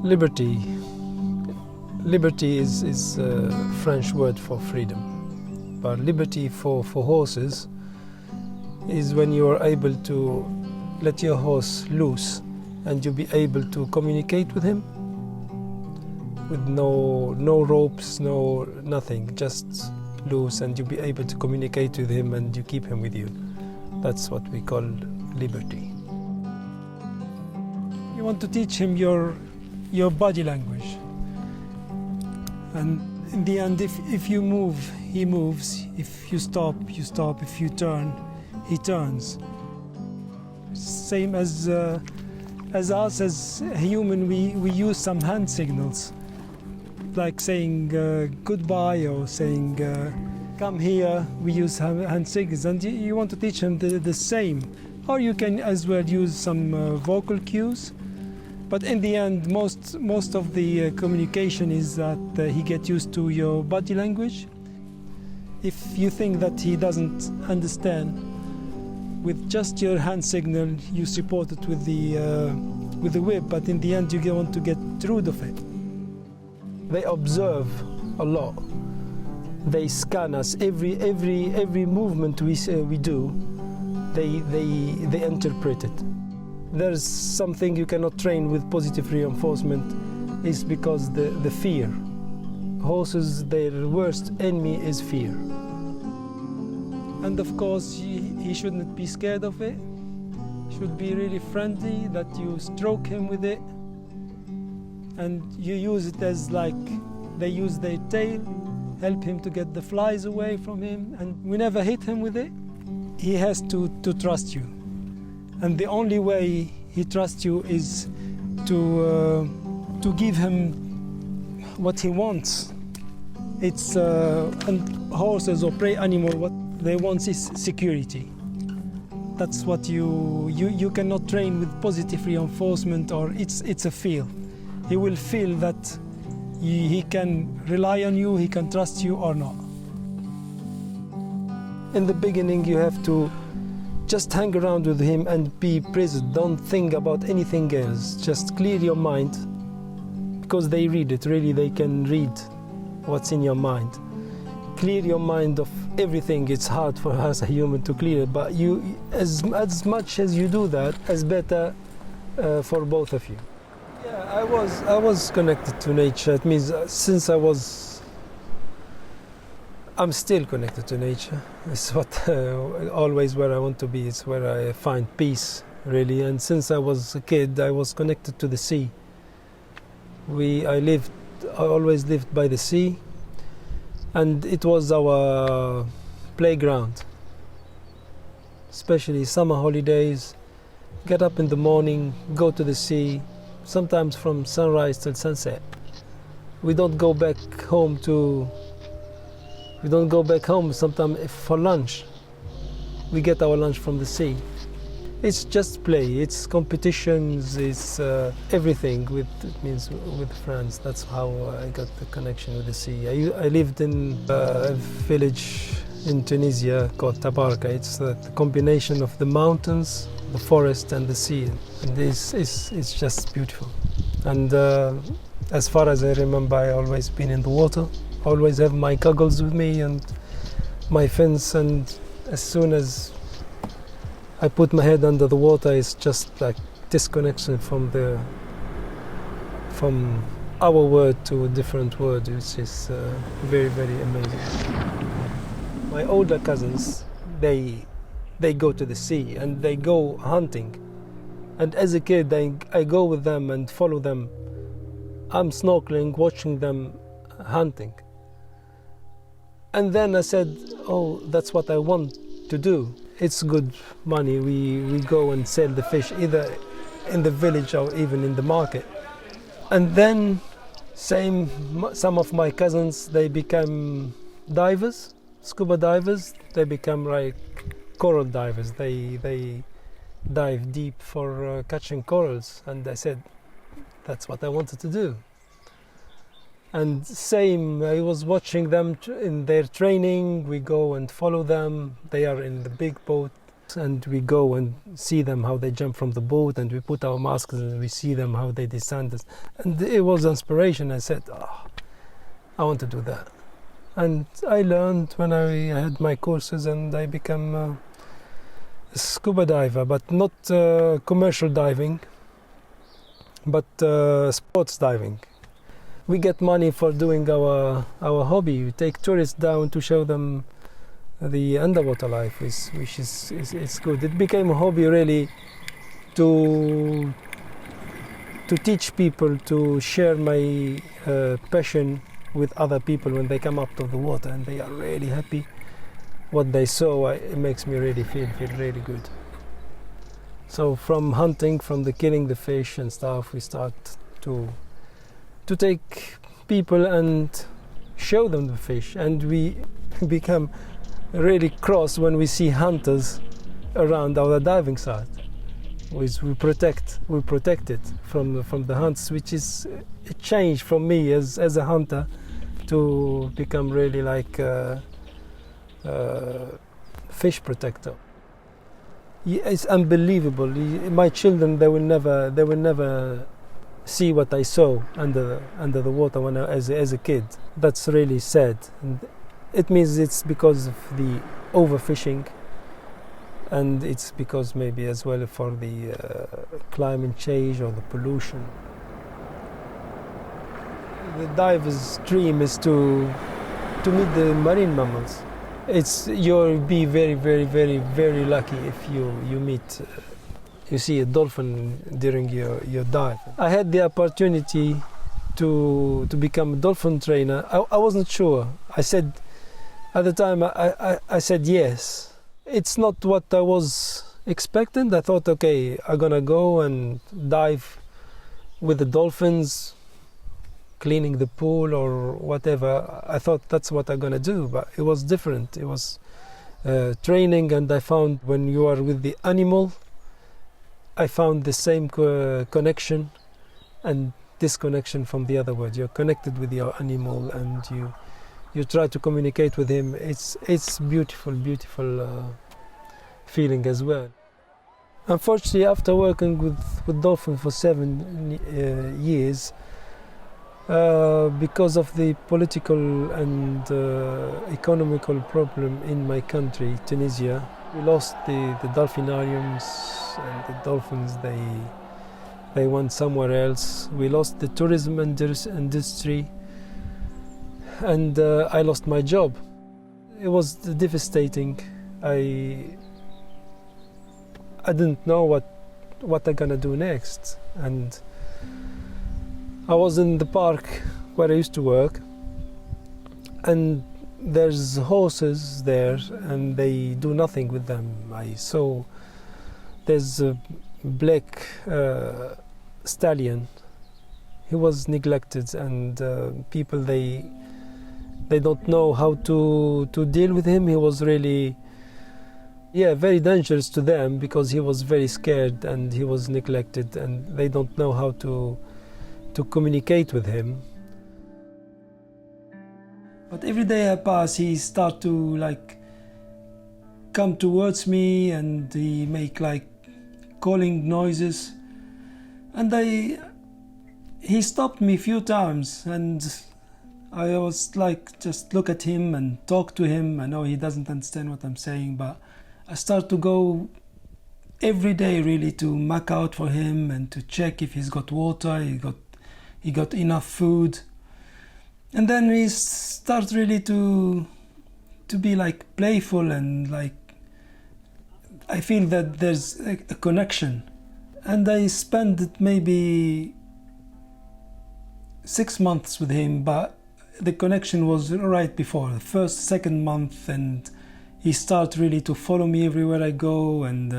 Liberty. Liberty is a French word for freedom. But liberty for horses is when you are able to let your horse loose and you be able to communicate with him with no ropes, nothing, just loose, and you be able to communicate with him and you keep him with you. That's what we call liberty. You want to teach him your body language. And in the end, if you move, he moves. If you stop, you stop. If you turn, he turns. Same as us, as a human, we use some hand signals, like saying goodbye or saying come here. We use hand signals, and you want to teach him the same. Or you can as well use some vocal cues. But in the end, most of the communication is that he gets used to your body language. If you think that he doesn't understand, with just your hand signal, you support it with the whip. But in the end, you want to get rid of it. They observe a lot. They scan us. Every movement we do, they interpret it. There's something you cannot train with positive reinforcement, is because the fear. Horses, their worst enemy is fear. And of course, he shouldn't be scared of it. Should be really friendly, that you stroke him with it. And you use it as like they use their tail, help him to get the flies away from him. And we never hit him with it. He has to trust you. And the only way he trusts you is to give him what he wants. It's and horses or prey animal, what they want is security. That's what you cannot train with positive reinforcement, or it's a feel. He will feel that he can rely on you, he can trust you or not. In the beginning, you have to just hang around with him and be present. Don't think about anything else. Just clear your mind, because they read it. Really, they can read what's in your mind. Clear your mind of everything. It's hard for us, a human, to clear it, but you, as much as you do that, as better for both of you. Yeah, I was connected to nature. It means since I'm still connected to nature. It's what always where I want to be. It's where I find peace, really. And since I was a kid, I was connected to the sea. I always lived by the sea, and it was our playground. Especially summer holidays, get up in the morning, go to the sea, sometimes from sunrise till sunset. We don't go back home sometimes for lunch. We get our lunch from the sea. It's just play, it's competitions, it's everything with friends. That's how I got the connection with the sea. I lived in a village in Tunisia called Tabarka. It's the combination of the mountains, the forest and the sea. And it's just beautiful. And as far as I remember, I always been in the water. Always have my goggles with me and my fins, and as soon as I put my head under the water, it's just like disconnection from our world to a different world, which is very, very amazing. My older cousins, they go to the sea and they go hunting, and as a kid I go with them and follow them. I'm snorkeling, watching them hunting. And then I said, oh, that's what I want to do. It's good money. We go and sell the fish either in the village or even in the market. And then some of my cousins, they become divers, scuba divers. They become like coral divers. They dive deep for catching corals. And I said, that's what I wanted to do. And I was watching them in their training. We go and follow them. They are in the big boat And we go and see them how they jump from the boat, and we put our masks and we see them how they descend. And it was inspiration. I said, oh, I want to do that. And I learned when I had my courses, and I became a scuba diver, but not commercial diving, but sports diving. We get money for doing our hobby. We take tourists down to show them the underwater life, which is good. It became a hobby really to teach people, to share my passion with other people when they come up to the water and they are really happy. What they saw, it makes me really feel really good. So from hunting, from the killing the fish and stuff, we start to take people and show them the fish, and we become really cross when we see hunters around our diving site. We protect it from the hunts, which is a change from me as a hunter to become really like a fish protector. It's unbelievable. My children, they will never see what I saw under the water when as a kid. That's really sad. And it means it's because of the overfishing, and it's because maybe as well for the climate change or the pollution. The diver's dream is to meet the marine mammals. You'll be very, very, very, very lucky if you meet, you see a dolphin during your dive. I had the opportunity to become a dolphin trainer. I wasn't sure. I said, at the time, I said yes. It's not what I was expecting. I thought, okay, I'm gonna go and dive with the dolphins, cleaning the pool or whatever. I thought that's what I'm gonna do, but it was different. It was training, and I found when you are with the animal, I found the same connection and disconnection from the other world. You're connected with your animal, and you try to communicate with him. It's beautiful feeling as well. Unfortunately, after working with dolphins for 7 years, because of the political and economical problem in my country, Tunisia, we lost the dolphinariums, and the dolphins, they went somewhere else. We lost the tourism industry, and I lost my job. It was devastating. I didn't know what I'm gonna do next, and I was in the park where I used to work, and there's horses there, and they do nothing with them. I saw there's a black stallion. He was neglected, and people they don't know how to deal with him. He was really very dangerous to them because he was very scared and he was neglected, and they don't know how to communicate with him. But every day I pass, he start to like come towards me, and he make like calling noises, and he stopped me a few times, and I was like just look at him and talk to him. I know he doesn't understand what I'm saying, but I start to go every day really to mark out for him and to check if he's got water, he got enough food. And then we start really to be like playful, and like I feel that there's a connection. And I spent maybe 6 months with him, but the connection was right before the second month, and he started really to follow me everywhere I go, and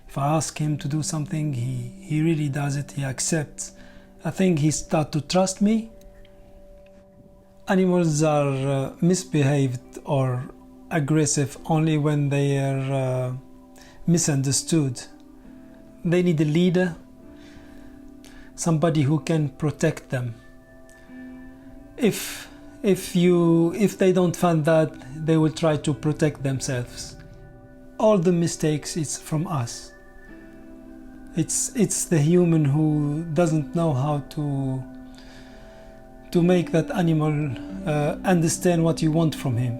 if I ask him to do something, he really does it. He accepts. I think he started to trust me. Animals are misbehaved or aggressive only when they are misunderstood. They need a leader, somebody who can protect them. If they don't find that, they will try to protect themselves. all the mistakes, it's from us. It's the human who doesn't know how to make that animal understand what you want from him.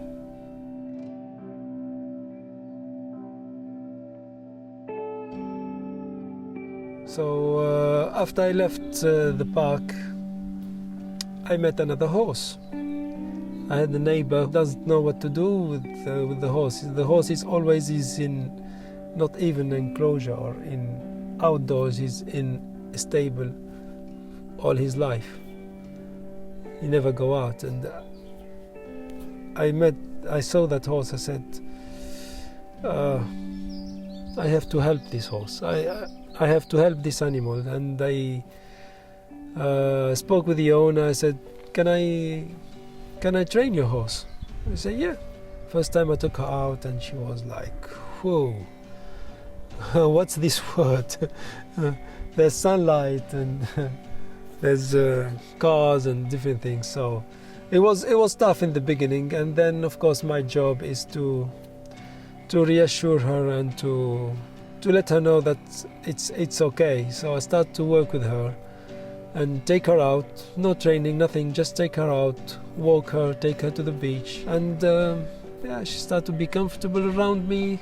So after I left the park, I met another horse. I had a neighbor who doesn't know what to do with the horse. The horse is always in not even enclosure or in outdoors. He's in a stable all his life. He never go out. And I saw that horse. I said, I have to help this horse. I have to help this animal. And I spoke with the owner. I said, can I train your horse? I said, yeah. First time I took her out and she was like, whoa, what's this word? There's sunlight and there's cars and different things. So it was tough in the beginning. And then of course my job is to reassure her and to let her know that it's okay. So I start to work with her and take her out, no training, nothing, just take her out, walk her, take her to the beach, and she started to be comfortable around me,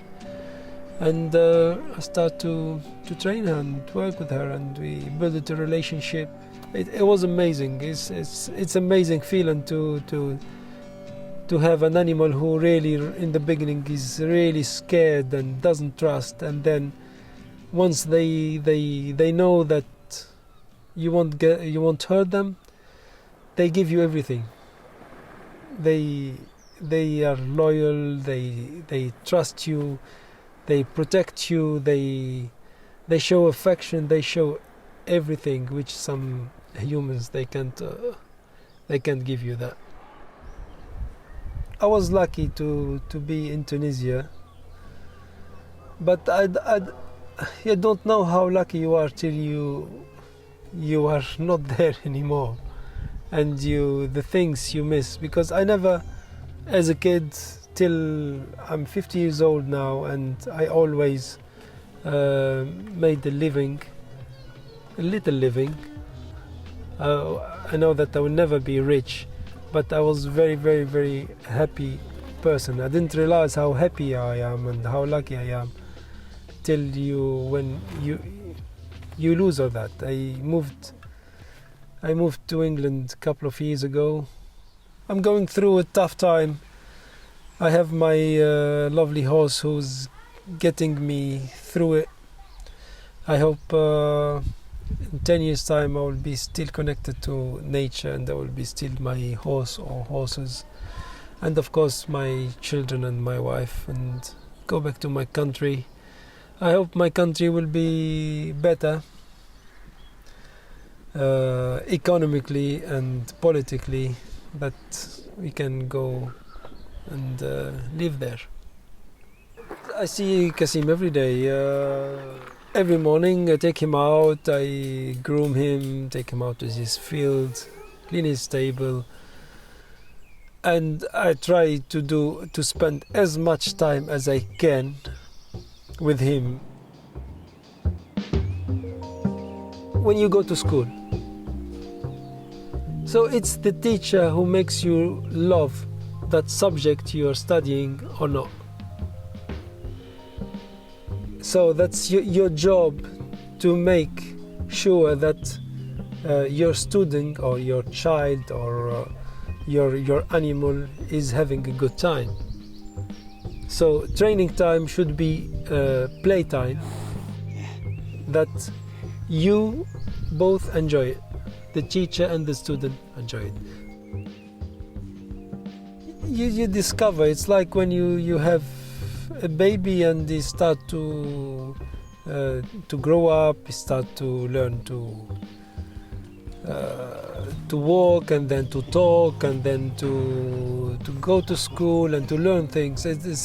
and I start to train her and work with her, and we built a relationship. It was amazing. It's amazing feeling to have an animal who really in the beginning is really scared and doesn't trust, and then once they know that you won't hurt them, they give you everything. They are loyal, they trust you, they protect you, they show affection, they show everything which some humans they can't give you that. I was lucky to be in Tunisia, but you don't know how lucky you are till you are not there anymore, and the things you miss. Because I never, as a kid, till I'm 50 years old now, and I always made a little living. I know that I will never be rich, but I was very, very, very happy person. I didn't realize how happy I am and how lucky I am till when you lose all that. I moved to England a couple of years ago. I'm going through a tough time. I have my lovely horse who's getting me through it. I hope in 10 years' time I will be still connected to nature, and I will be still my horse or horses, and of course my children and my wife, and go back to my country. I hope my country will be better economically and politically, that we can go and live there. I see Kassim every day. Every morning I take him out, I groom him, take him out to his field, clean his stable, and I try to spend as much time as I can with him. When you go to school, so it's the teacher who makes you love that subject you are studying or not. So that's your job, to make sure that your student or your child or your animal is having a good time. So training time should be playtime, that you both enjoy it. The teacher and the student enjoy it. You discover, it's like when you have a baby and they start to grow up, they start to learn to walk, and then to talk, and then to go to school and to learn things. It's the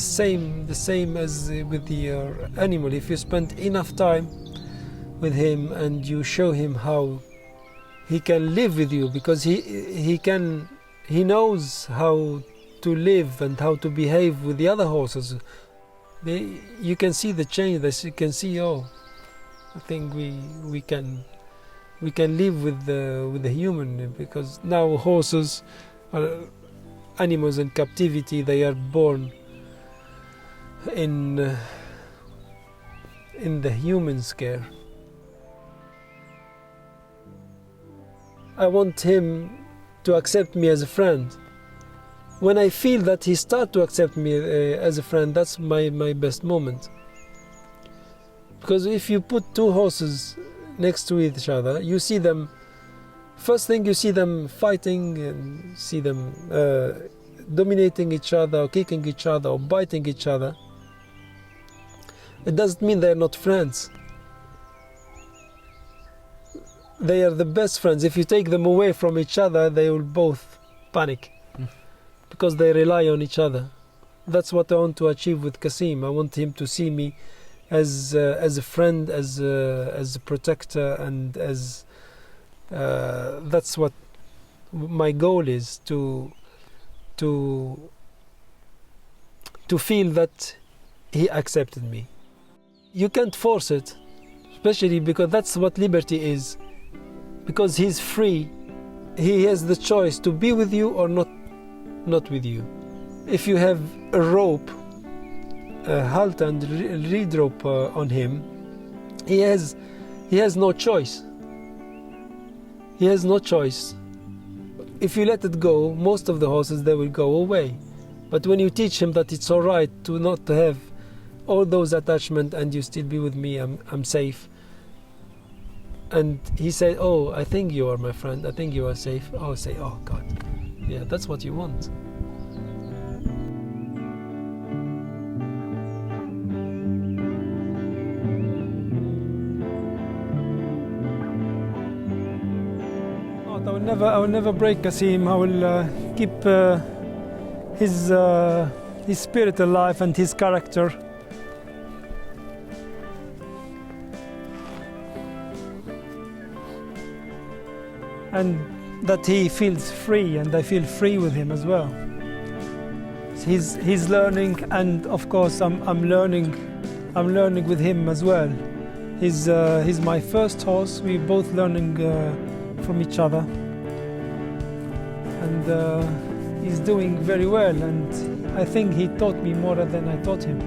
same as with your animal. If you spend enough time with him and you show him how he can live with you, because he knows how to live and how to behave with the other horses. You can see the change. You can see, oh, I think we can live with the human, because now horses are animals in captivity. They are born in the human's care. I want him to accept me as a friend. When I feel that he starts to accept me as a friend, that's my best moment. Because if you put two horses next to each other, you see them, first thing you see them fighting, and see them dominating each other, or kicking each other, or biting each other. It doesn't mean they're not friends. They are the best friends. If you take them away from each other, they will both panic, because they rely on each other. That's what I want to achieve with Kassim. I want him to see me as a friend, as a protector, and as that's what my goal is, to feel that he accepted me. You can't force it, especially because that's what liberty is. Because he's free, he has the choice to be with you or not with you. If you have a rope, a halter and reed rope on him, he has no choice. He has no choice. If you let it go, most of the horses, they will go away. But when you teach him that it's all right to not have all those attachments, and you still be with me, I'm safe. And he said, oh, I think you are my friend, I think you are safe. I'll say, oh God, yeah, that's what you want. I will never break Kassim. I will keep his spirit alive and his character. And that he feels free, and I feel free with him as well. He's learning, and of course I'm learning with him as well. He's my first horse. We're both learning from each other, and he's doing very well, and I think he taught me more than I taught him.